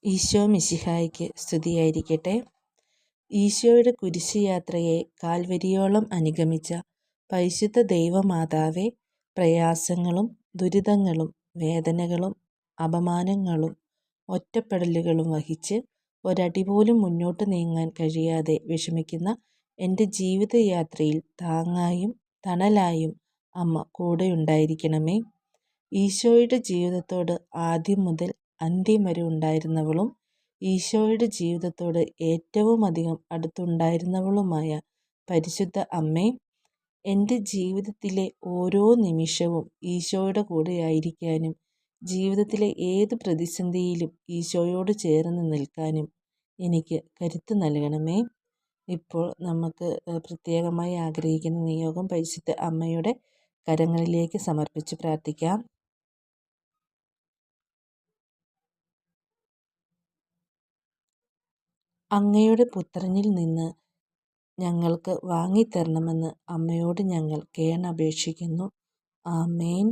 ഈശോ മിശിഹായ്ക്ക് സ്തുതിയായിരിക്കട്ടെ. ഈശോയുടെ കുരിശ് യാത്രയെ കാൽവരിയോളം അനുഗമിച്ച പരിശുദ്ധ ദൈവമാതാവെ, പ്രയാസങ്ങളും ദുരിതങ്ങളും വേദനകളും അപമാനങ്ങളും ഒറ്റപ്പെടലുകളും വഹിച്ച് ഒരടി പോലും മുന്നോട്ട് നീങ്ങാൻ കഴിയാതെ വിഷമിക്കുന്ന എൻ്റെ ജീവിതയാത്രയിൽ താങ്ങായും തണലായും അമ്മ കൂടെയുണ്ടായിരിക്കണമേ. ഈശോയുടെ ജീവിതത്തോട് ആദ്യം മുതൽ അന്ത്യം വരെ ഉണ്ടായിരുന്നവളും ഈശോയുടെ ജീവിതത്തോട് ഏറ്റവും അധികം അടുത്തുണ്ടായിരുന്നവളുമായ പരിശുദ്ധ അമ്മേ, എൻ്റെ ജീവിതത്തിലെ ഓരോ നിമിഷവും ഈശോയുടെ കൂടെ ആയിരിക്കാനും ജീവിതത്തിലെ ഏത് പ്രതിസന്ധിയിലും ഈശോയോട് ചേർന്ന് നിൽക്കാനും എനിക്ക് കരുത്ത് നൽകണമേ. ഇപ്പോൾ നമുക്ക് പ്രത്യേകമായി ആഗ്രഹിക്കുന്ന നിയോഗം പരിശുദ്ധ അമ്മയുടെ കരങ്ങളിലേക്ക് സമർപ്പിച്ച് പ്രാർത്ഥിക്കാം. അങ്ങയുടെ പുത്രനിൽ നിന്ന് ഞങ്ങൾക്ക് വാങ്ങിത്തരണമെന്ന് അമ്മയോട് ഞങ്ങൾ കേണപേക്ഷിക്കുന്നു. ആമേൻ.